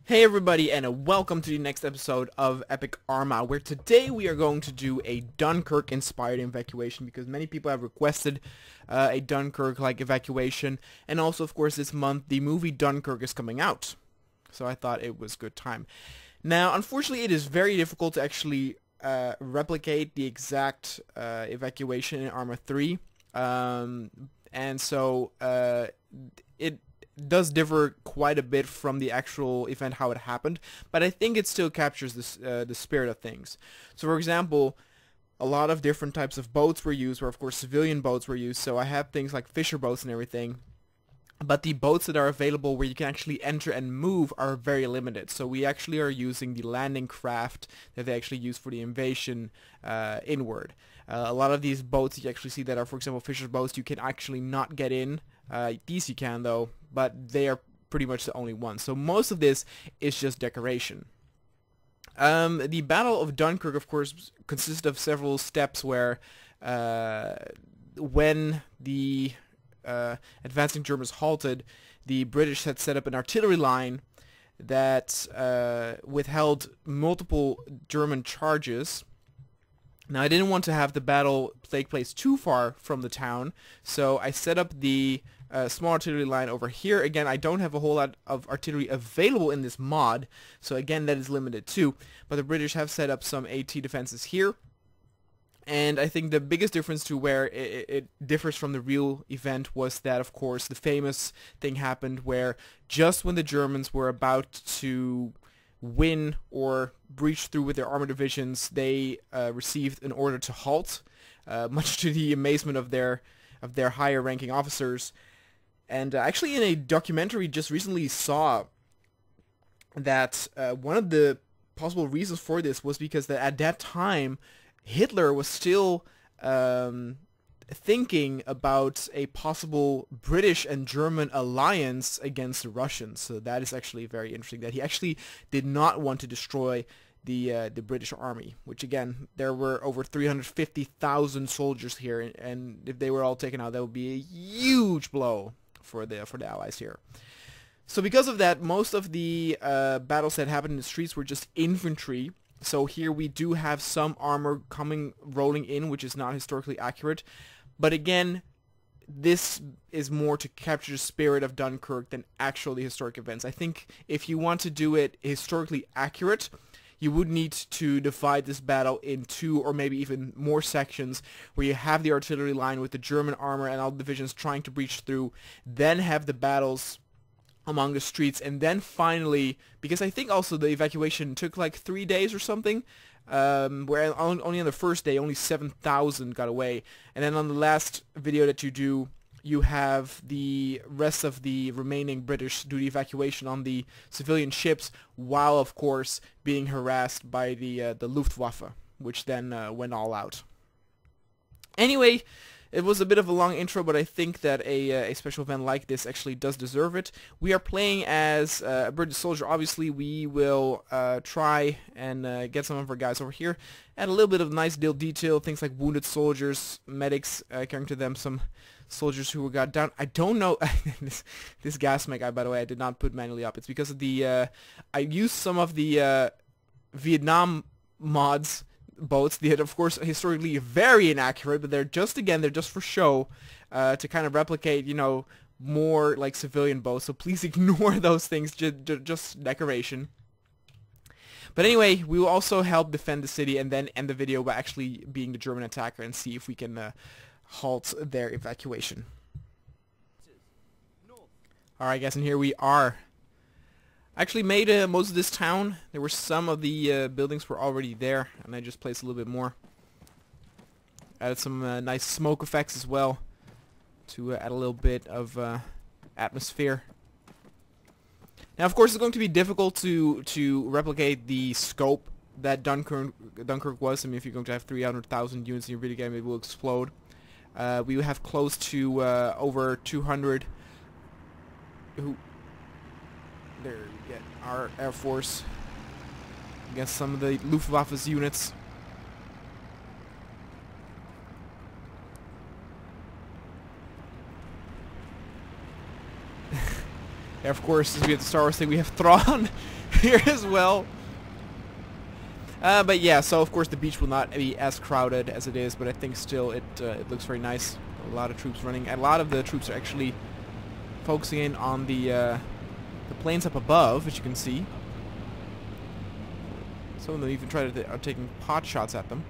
Hey everybody, and welcome to the next episode of Epic ARMA, where today we are going to do a Dunkirk-inspired evacuation, because many people have requested a Dunkirk-like evacuation, and also, of course, this month the movie Dunkirk is coming out, so I thought it was good time. Now, unfortunately, it is very difficult to actually replicate the exact evacuation in ARMA 3, and so it does differ quite a bit from the actual event, how it happened, but I think it still captures this, the spirit of things. So for example, a lot of different types of boats were used, where of course civilian boats were used, so I have things like fisher boats and everything, but the boats that are available where you can actually enter and move are very limited. So we actually are using the landing craft that they actually use for the invasion inward. A lot of these boats you actually see that are, for example, fisher's boats, you can actually not get in. These you can though, but they are pretty much the only ones. So most of this is just decoration. The Battle of Dunkirk, of course, consisted of several steps where when the advancing Germans halted, the British had set up an artillery line that withheld multiple German charges. Now, I didn't want to have the battle take place too far from the town, so I set up the small artillery line over here. Again, I don't have a whole lot of artillery available in this mod, so again, that is limited too. But the British have set up some AT defenses here, and I think the biggest difference to where it differs from the real event was that, of course, the famous thing happened where just when the Germans were about to win or breach through with their armored divisions, they received an order to halt, much to the amazement of their higher ranking officers. And actually in a documentary just recently saw that one of the possible reasons for this was because that at that time Hitler was still thinking about a possible British and German alliance against the Russians. So that is actually very interesting, that he actually did not want to destroy the British army, which again, there were over 350,000 soldiers here, and if they were all taken out, that would be a huge blow for the Allies here. So because of that, most of the battles that happened in the streets were just infantry. So here we do have some armor rolling in, which is not historically accurate. But again, this is more to capture the spirit of Dunkirk than actually historic events. I think if you want to do it historically accurate, you would need to divide this battle in two or maybe even more sections, where you have the artillery line with the German armor and all the divisions trying to breach through, then have the battles among the streets, and then finally, because I think also the evacuation took like 3 days or something, where only on the first day only 7,000 got away, and then on the last video that you do, you have the rest of the remaining British do the evacuation on the civilian ships, while of course being harassed by the Luftwaffe, which then went all out. Anyway, it was a bit of a long intro, but I think that a special event like this actually does deserve it. We are playing as a British soldier. Obviously, we will try and get some of our guys over here. Add a little bit of nice detail, things like wounded soldiers, medics carrying to them some soldiers who got down. I don't know. this gas mag guy, by the way, I did not put manually up. It's because of the I used some of the Vietnam mods boats. They had, of course, historically very inaccurate, but they're just for show, to kind of replicate, you know, more like civilian boats. So please ignore those things, just decoration. But anyway, we will also help defend the city and then end the video by actually being the German attacker and see if we can halt their evacuation. Alright guys, and here we are. I actually made most of this town. There were some of the buildings were already there, and I just placed a little bit more. Added some nice smoke effects as well to add a little bit of atmosphere. Now, of course, it's going to be difficult to replicate the scope that Dunkirk was. I mean, if you're going to have 300,000 units in your video game, it will explode. We have close to over 200. There you get our Air Force against some of the Luftwaffe's units. of course, as we have the Star Wars thing, we have Thrawn here as well. But yeah, so of course the beach will not be as crowded as it is, but I think still it looks very nice. A lot of troops running. A lot of the troops are actually focusing in on the planes up above, as you can see. Some of them even are taking pot shots at them.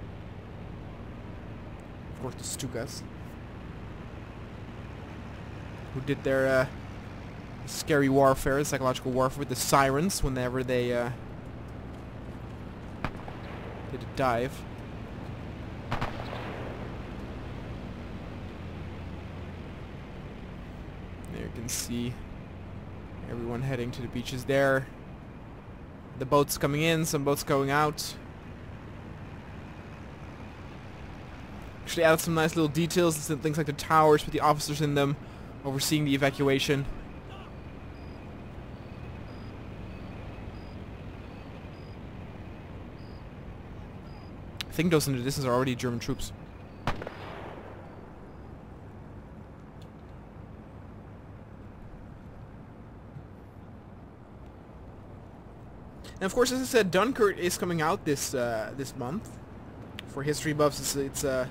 Of course, the Stukas, who did their scary warfare, psychological warfare with the sirens whenever they did a dive. There you can see everyone heading to the beaches there. The boats coming in, some boats going out. Actually added some nice little details, things like the towers with the officers in them overseeing the evacuation. I think those in the distance are already German troops. And of course, as I said, Dunkirk is coming out this month. For history buffs, it's a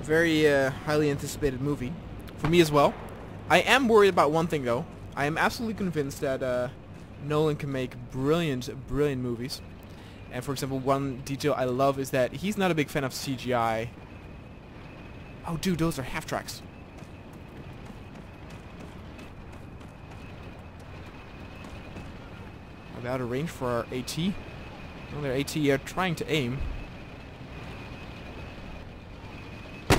very highly anticipated movie. For me as well. I am worried about one thing though. I am absolutely convinced that Nolan can make brilliant movies. And for example, one detail I love is that he's not a big fan of CGI. Oh dude, those are half tracks. Are they out of range for our AT? Well, their AT are trying to aim. Get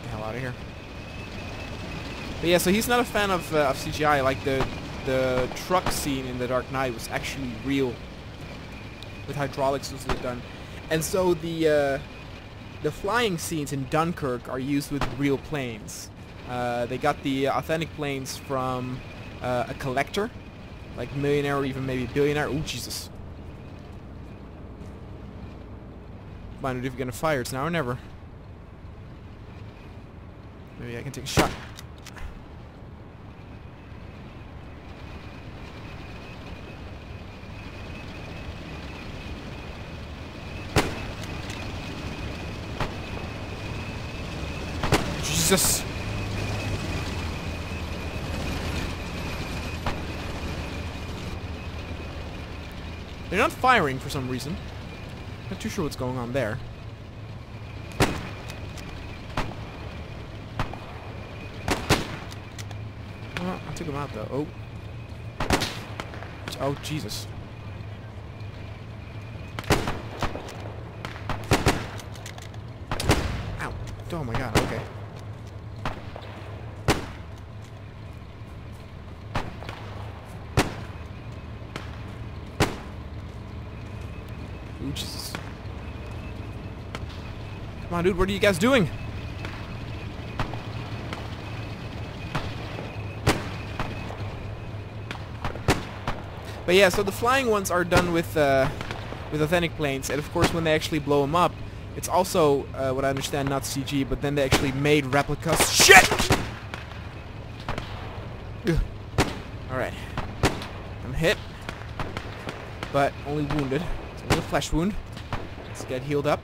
the hell out of here. But yeah, so he's not a fan of CGI. Like the truck scene in The Dark Knight was actually real, with hydraulics was done, and so the flying scenes in Dunkirk are used with real planes. They got the authentic planes from a collector, like millionaire or even maybe billionaire. Oh Jesus! Come on, dude, if you're gonna fire, it's now or never. Maybe I can take a shot. Jesus! They're not firing for some reason. Not too sure what's going on there. Well, I took him out though. Oh. Oh, Jesus. Ow. Oh my god, okay. Ooh, Jesus. Come on, dude, what are you guys doing? But yeah, so the flying ones are done with authentic planes, and of course when they actually blow them up, it's also, what I understand, not CG, but then they actually made replicas. Shit! Alright. I'm hit, but only wounded. It's only a flesh wound. Let's get healed up.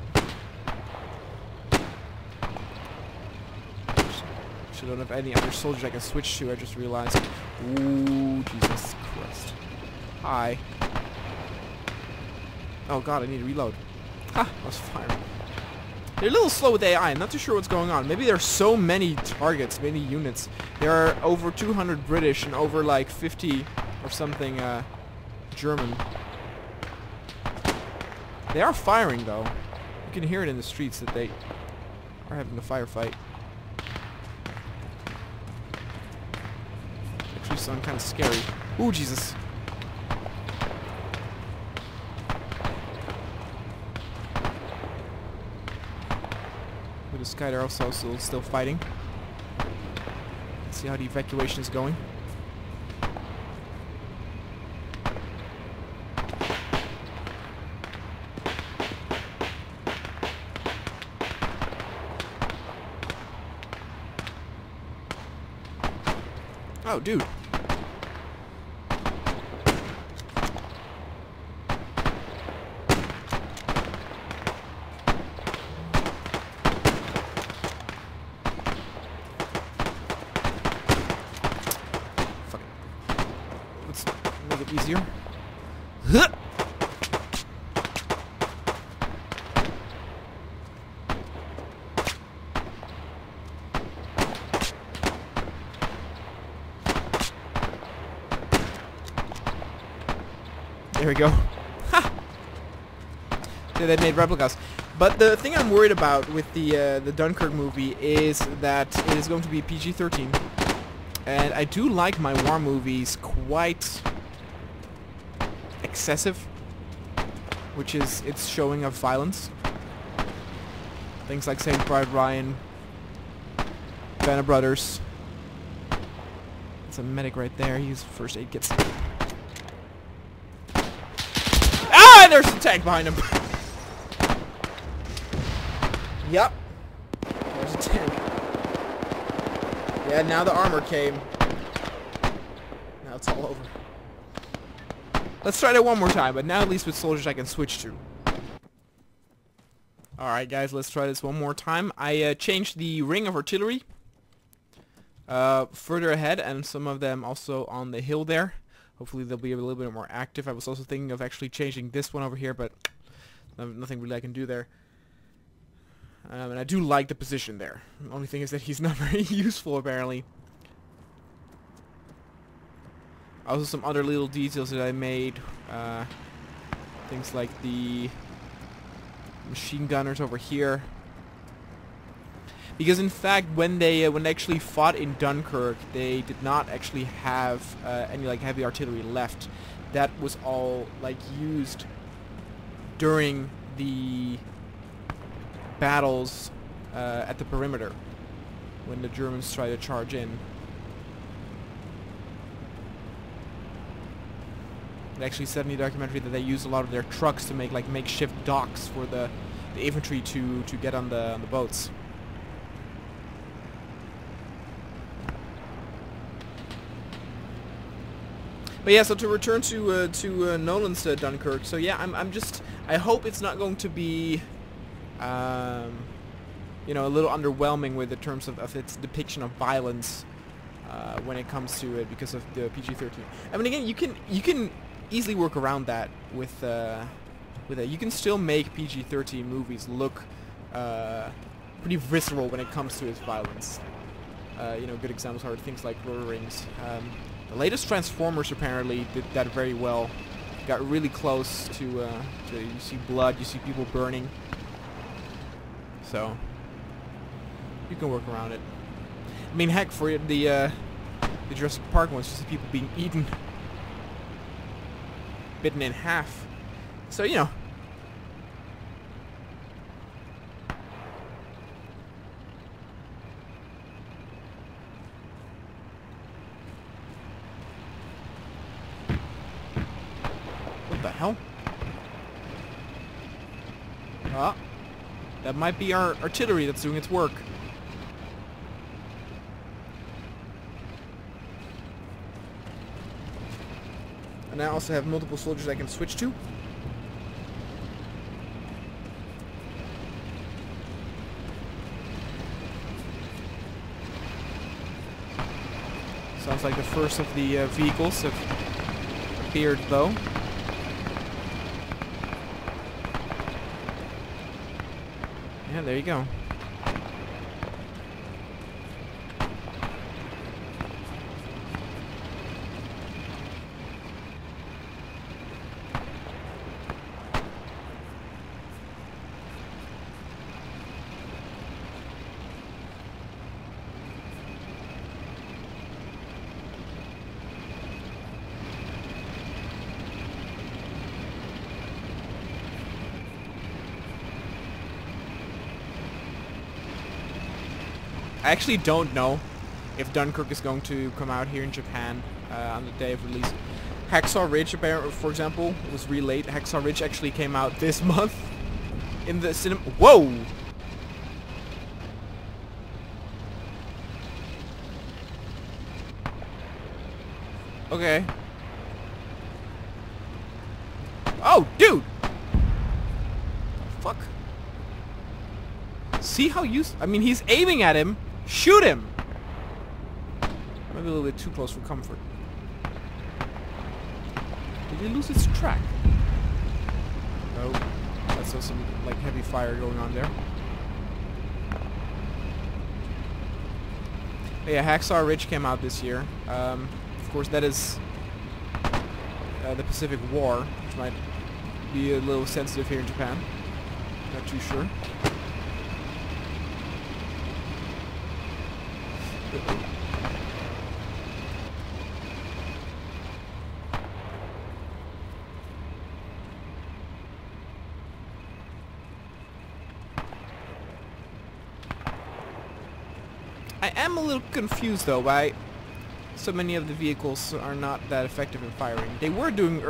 I don't have any other soldiers I can switch to, I just realized. Ooh, Jesus Christ. Hi. Oh god, I need to reload. Ha! I was firing. They're a little slow with AI, I'm not too sure what's going on. Maybe there are so many targets, many units. There are over 200 British and over like 50 or something German. They are firing though. You can hear it in the streets that they are having a firefight. Actually sound kind of scary. Ooh, Jesus. With the Sky, they're also still fighting. Let's see how the evacuation is going. Oh, dude. Fuck it. Let's make it easier. Huh! There we go. Ha! So they made replicas. But the thing I'm worried about with the Dunkirk movie is that it is going to be PG-13. And I do like my war movies quite excessive, which is its showing of violence. Things like Saving Private Ryan, Band of Brothers. It's a medic right there. He's first aid kits. Ah, and there's the tank behind him. Yep. There's a tank. Yeah, now the armor came. Now it's all over. Let's try that one more time, but now at least with soldiers I can switch to. Alright guys, let's try this one more time. I changed the ring of artillery further ahead, and some of them also on the hill there. Hopefully they'll be a little bit more active. I was also thinking of actually changing this one over here, but nothing really I can do there. And I do like the position there. The only thing is that he's not very useful apparently. Also some other little details that I made. Things like the machine gunners over here. Because in fact, when they actually fought in Dunkirk, they did not actually have any like heavy artillery left. That was all like used during the battles at the perimeter when the Germans tried to charge in. It actually said in the documentary that they used a lot of their trucks to make like makeshift docks for the infantry to get on the boats. But yeah, so to return to Nolan's Dunkirk. So yeah, I hope it's not going to be you know, a little underwhelming with the terms of its depiction of violence when it comes to it because of the PG-13. I mean, again, you can easily work around that with that. You can still make PG-13 movies look pretty visceral when it comes to its violence. You know, good examples are things like Lord of the Rings. The latest Transformers apparently did that very well. Got really close to you see blood, you see people burning. So you can work around it. I mean, heck, for the Jurassic Park ones, just people being eaten, bitten in half. So you know. What the hell? Ah, that might be our artillery that's doing its work. And I also have multiple soldiers I can switch to. Sounds like the first of the vehicles have appeared though. Yeah, there you go. I actually don't know if Dunkirk is going to come out here in Japan on the day of release. Hacksaw Ridge, apparently, for example, was really late. Hacksaw Ridge actually came out this month in the cinema. Whoa! Okay. Oh, dude! Fuck. See how you... I mean, he's aiming at him. Shoot him! Maybe a little bit too close for comfort. Did he lose its track? No. That's still some, like, heavy fire going on there. But yeah, Hacksaw Ridge came out this year. Of course, that is the Pacific War, which might be a little sensitive here in Japan. Not too sure. I am a little confused though why so many of the vehicles are not that effective in firing. They were doing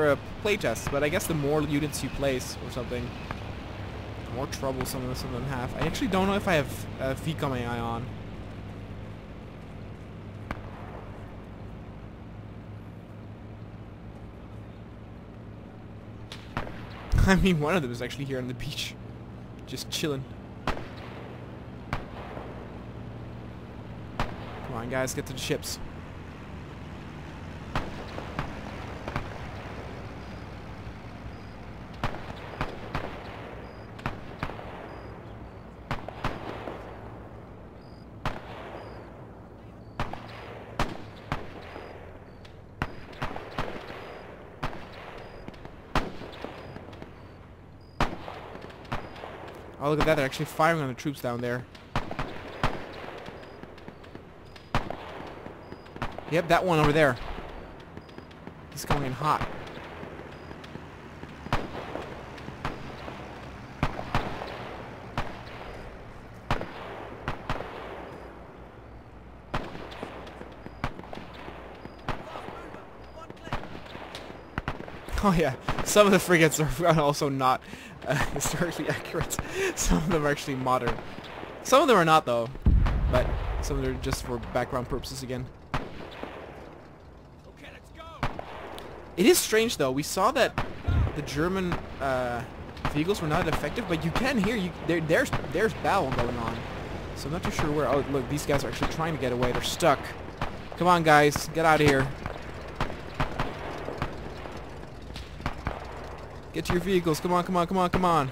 playtests, but I guess the more units you place or something, the more trouble some of them have. I actually don't know if I have VCOM AI on. I mean, one of them is actually here on the beach, just chilling. Come on, guys, get to the ships. Oh, look at that, they're actually firing on the troops down there. Yep, that one over there. He's going in hot. Oh yeah, some of the frigates are also not historically accurate. Some of them are actually modern. Some of them are not though, but some of them are just for background purposes again. Okay, let's go. It is strange though, we saw that the German vehicles were not effective, but you can hear, there's battle going on. So I'm not too sure where, oh look, these guys are actually trying to get away, they're stuck. Come on guys, get out of here. Get to your vehicles. Come on, come on, come on, come on.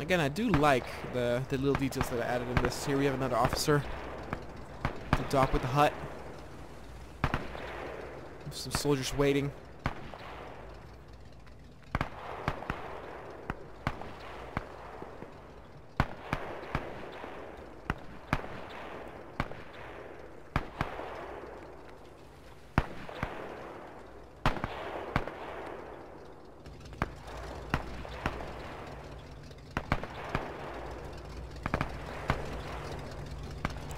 Again, I do like the little details that I added in this. Here we have another officer. To dock with the hut. Some soldiers waiting.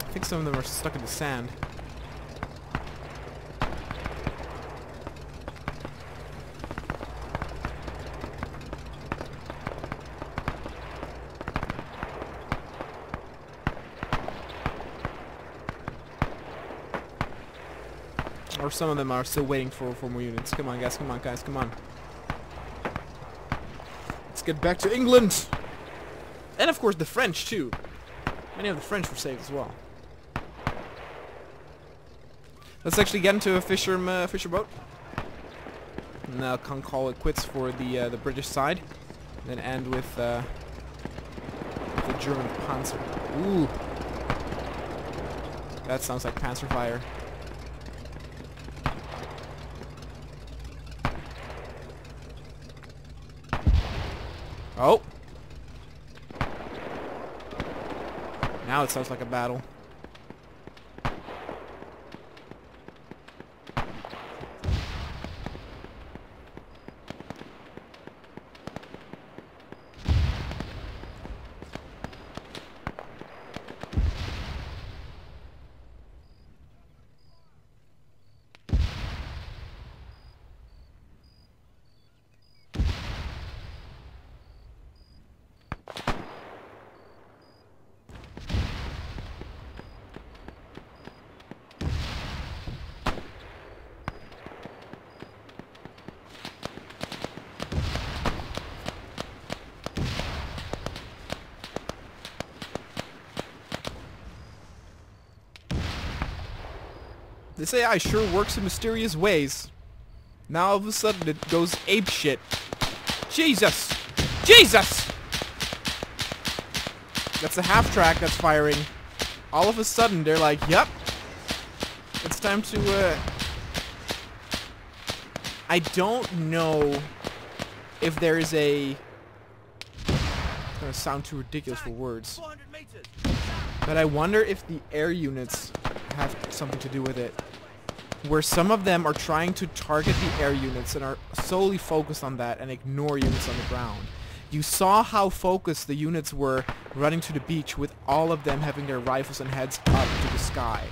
I think some of them are stuck in the sand. Or some of them are still waiting for more units. Come on guys, come on guys, come on. Let's get back to England! And of course the French too. Many of the French were saved as well. Let's actually get into a fisher boat. Now can call it quits for the British side. Then end with the German Panzer. Ooh, that sounds like Panzer fire. Oh, now it sounds like a battle. this AI sure works in mysterious ways. Now all of a sudden it goes apeshit. Jesus! Jesus! That's a half track that's firing. All of a sudden they're like, yep. It's time to, I don't know if there is a... It's gonna sound too ridiculous for words. But I wonder if the air units have something to do with it. Where some of them are trying to target the air units and are solely focused on that and ignore units on the ground. You saw how focused the units were running to the beach with all of them having their rifles and heads up to the sky.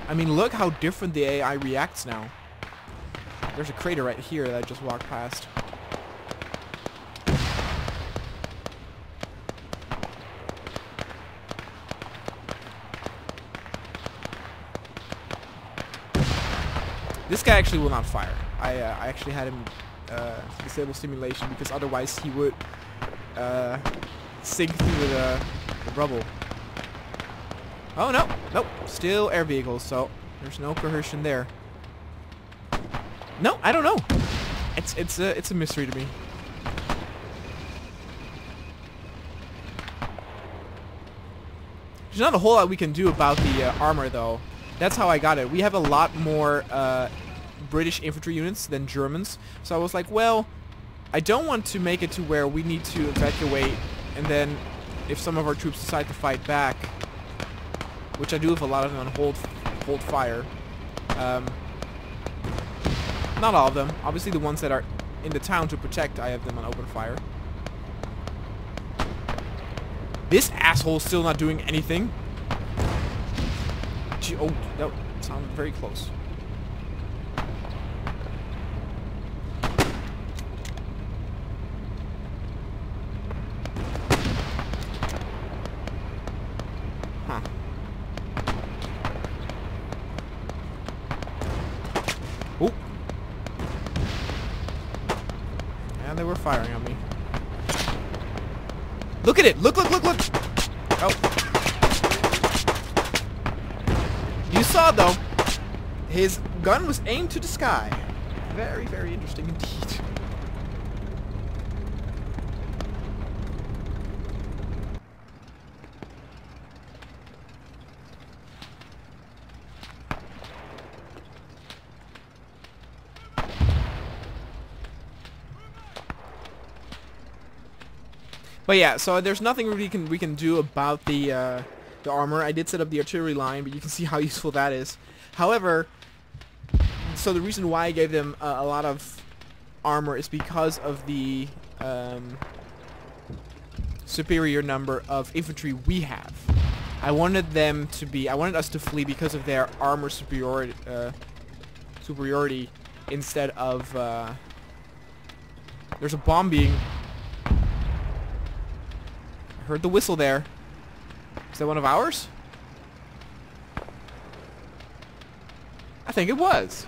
I mean, look how different the AI reacts now. There's a crater right here that I just walked past. This guy actually will not fire. I actually had him disable stimulation because otherwise he would sink through the rubble. Oh no, nope, still air vehicles, so there's no coercion there. No, I don't know. It's a mystery to me. There's not a whole lot we can do about the armor though. That's how I got it. We have a lot more British infantry units than Germans. So I was like, well, I don't want to make it to where we need to evacuate, and then if some of our troops decide to fight back, which I do if a lot of them on hold fire. Not all of them. Obviously the ones that are in the town to protect, I have them on open fire. This asshole's still not doing anything. Oh, that sounded very close. Huh. Oh. And they were firing on me. Look at it! Look, look, look, look! Oh. You saw, though, his gun was aimed to the sky. Very, very interesting indeed. But yeah, so there's nothing really we can do about the armor. I did set up the artillery line, but you can see how useful that is. However, so the reason why I gave them a lot of armor is because of the superior number of infantry we have. I wanted us to flee because of their armor superiority instead of there's a bomb being... I heard the whistle there. Is that one of ours? I think it was.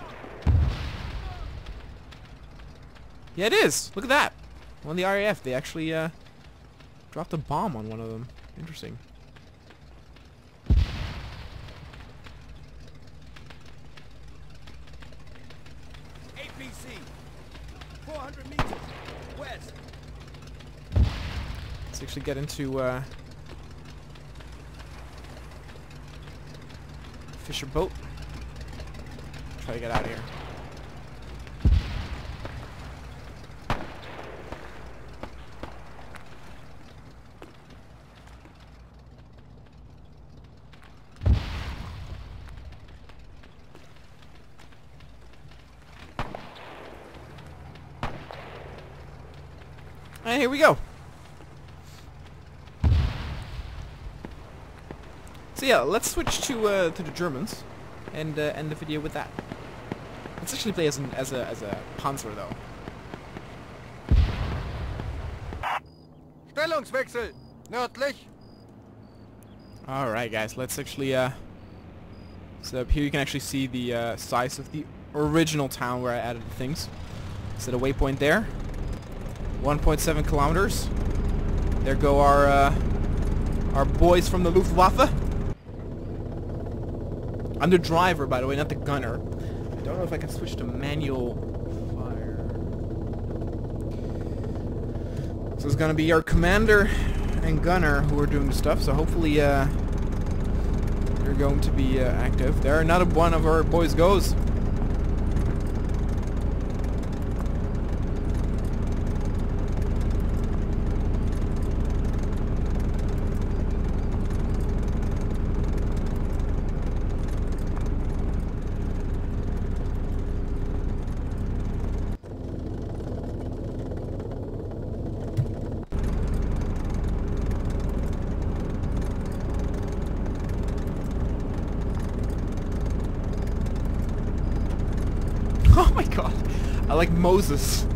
Yeah, it is. Look at that. One of the RAF. They actually dropped a bomb on one of them. Interesting. APC. 400 meters west. Let's actually get into Fisher boat. Try to get out of here. And here we go. So yeah, let's switch to the Germans, and end the video with that. Let's actually play as a Panzer though. Stellungswechsel nördlich. All right, guys, let's actually so up here you can actually see the size of the original town where I added the things. Set a waypoint there. 1.7 kilometers. There go our boys from the Luftwaffe. I'm the driver, by the way, not the gunner. I don't know if I can switch to manual fire. So it's gonna be our commander and gunner who are doing the stuff, so hopefully they're going to be active. There, another one of our boys goes. Oh my god, I like Moses.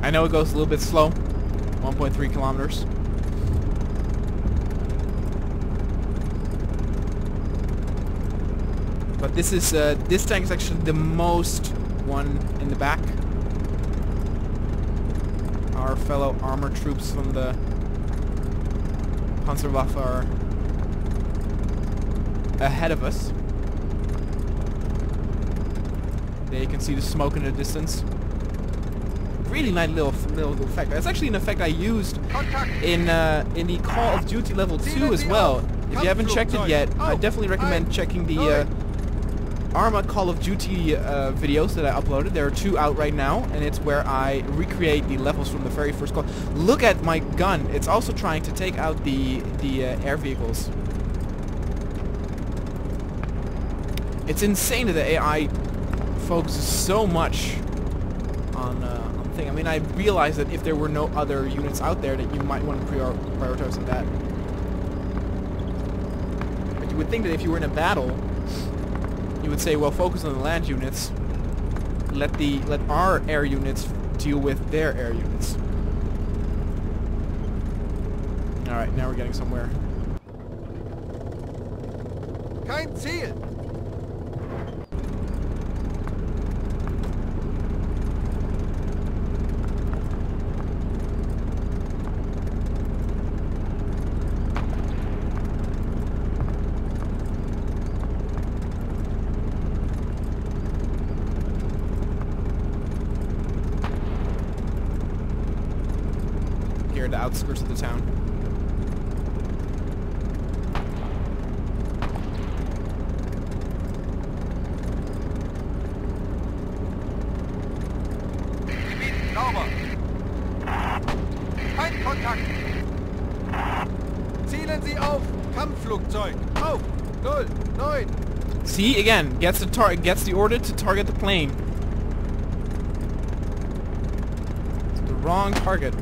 I know it goes a little bit slow, 1.3 kilometers. But this is this tank is actually the most one in the back. Our fellow armor troops from the Panzerwaffe are ahead of us. There you can see the smoke in the distance. Really nice little effect. That's actually an effect I used in the Call of Duty Level 2 as well. If you haven't checked it yet, I definitely recommend checking the ARMA Call of Duty videos that I uploaded. There are 2 out right now, and it's where I recreate the levels from the very first call. Look at my gun. It's also trying to take out the air vehicles. It's insane that the AI focuses so much on thing. I mean, I realize that if there were no other units out there, that you might want to prioritize on that. But you would think that if you were in a battle, you would say, well, focus on the land units. Let our air units deal with their air units. All right, now we're getting somewhere. Kein Ziel. Here, the outskirts of the town. Sauber. Kein Kontakt. Zielen Sie auf Kampfflugzeug. Auf 09. See, again, gets the order to target the plane. It's the wrong target.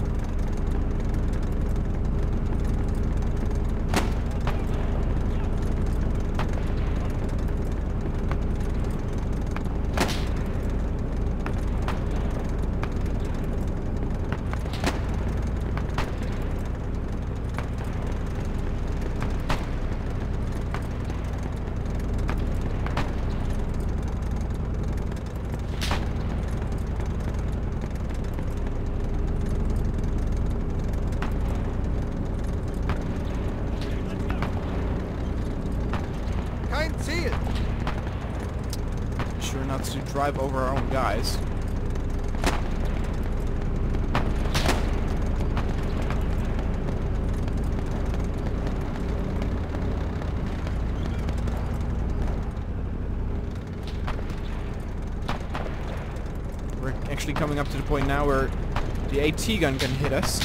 Kein Ziel. Sure not to drive over our own guys. We're actually coming up to the point now where the AT gun can hit us.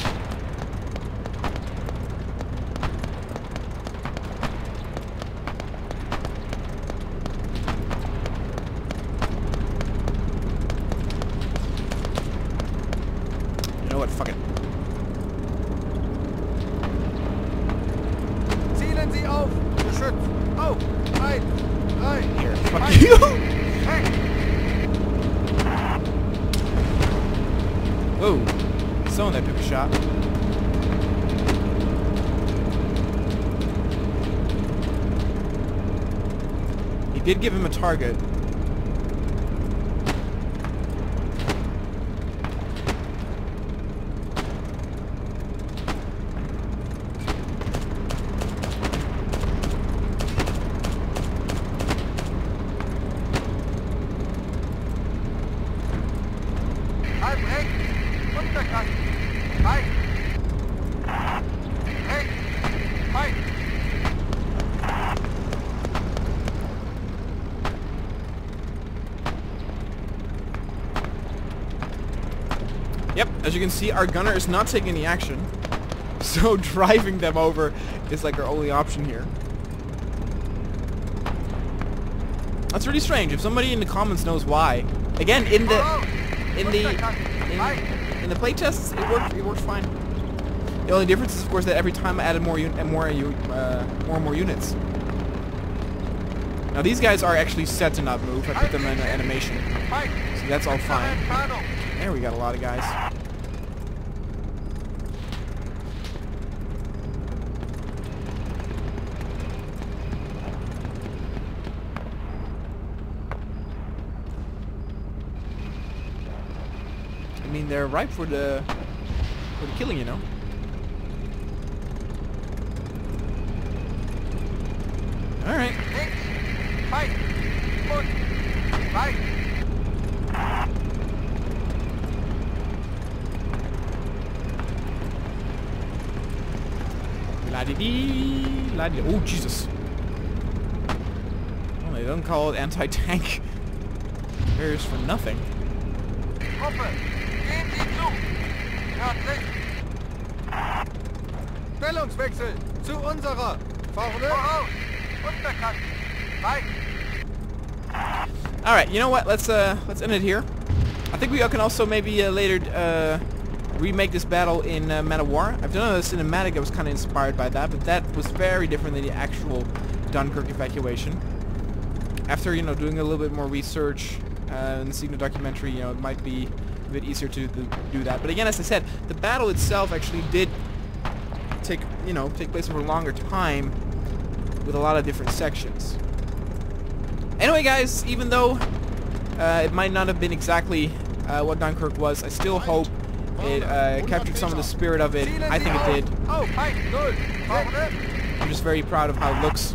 You know what? Fuck it. Zielen Sie auf Geschütz. Auf 1, 3. Here, fuck you! Whoa. Someone that took a shot. did give him a target. Yep, as you can see, our gunner is not taking any action. So driving them over is like our only option here. That's really strange. If somebody in the comments knows why. Again, in the playtests, it worked fine. The only difference is, of course, that every time I added more and more units. Now these guys are actually set to not move. I put them in animation, so that's all fine. There we got a lot of guys. I mean, they're ripe for the killing, you know. All right. Fight. Fight. La-di-dee, oh, Jesus. Well, they don't call it anti-tank barriers for nothing. Stellungswechsel zu unserer. Vorne. Unterkant. Alright, you know what? Let's end it here. I think we can also maybe later remake this battle in Man of War. I've done a cinematic that was kind of inspired by that, but that was very different than the actual Dunkirk Evacuation. After, you know, doing a little bit more research and seeing the documentary, you know, it might be a bit easier to do that. But again, as I said, the battle itself actually did take place over a longer time with a lot of different sections. Anyway, guys, even though it might not have been exactly what Dunkirk was, I still hope it captured some of the spirit of it. I think it did. I'm just very proud of how it looks.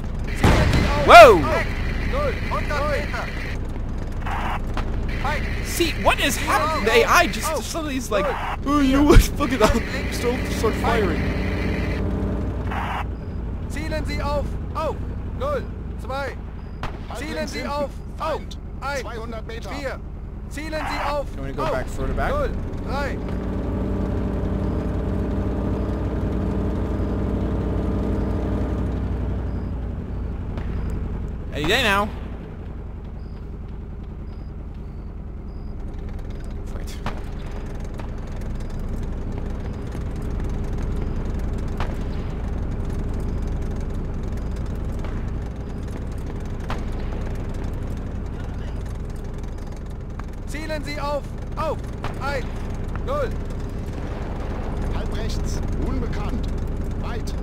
Whoa! See, what is happening? The AI just suddenly is like, oh, you know what? Fuck it, I'll start firing. Zielen Sie auf! Auf! 0, 2. Zielen Sie auf! Auf! 1, 200 Meter. 4. Zielen Sie auf! You want to go back further back? 0, 3. Any day now. Wait. Zielen Sie auf! Auf! 1, 0. Halb rechts. Unbekannt. Weit.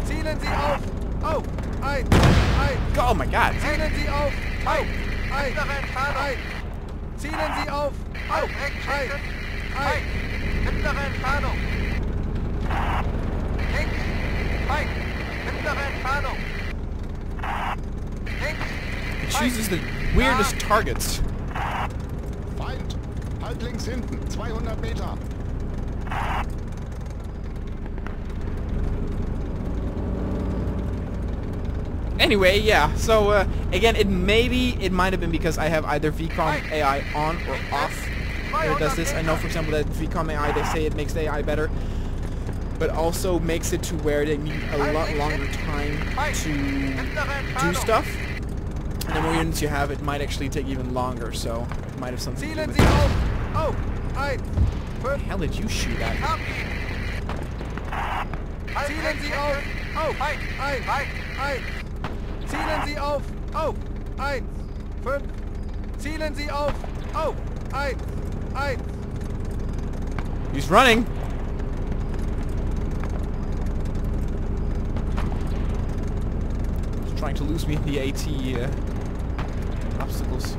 Zielen Sie auf! Auf! 1, 1. Oh my God! Zielen Sie auf! Auf! 1, 1. Zielen Sie auf! Auf! 1, 1. Mittlere Entfernung! Links! Feind! Mittlere Entfernung! Links! It chooses the weirdest targets. Feind. Halb links hinten. 200 Meter. Anyway, yeah, so again, it might have been because I have either VCOM AI on or off that it does this. I know, for example, that VCOM AI, they say it makes the AI better, but also makes it to where they need a lot longer time to do stuff. And the more units you have, it might actually take even longer, so it might have something to do with that. What the hell did you shoot at? Zielen Sie auf! Auf! 1, 1. Zielen Sie auf! Auf! 1, 5. Zielen Sie auf! Auf! 1, 1. He's running! He's trying to lose me in the AT obstacles.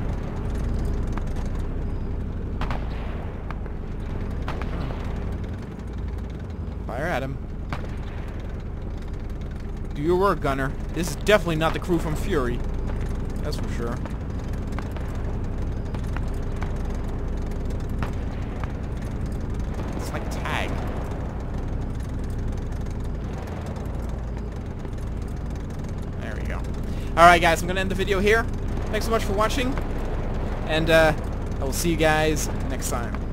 Fire at him. Do your work, gunner. This is definitely not the crew from Fury. That's for sure. It's like tag. There we go. Alright guys, I'm gonna end the video here. Thanks so much for watching. And I will see you guys next time.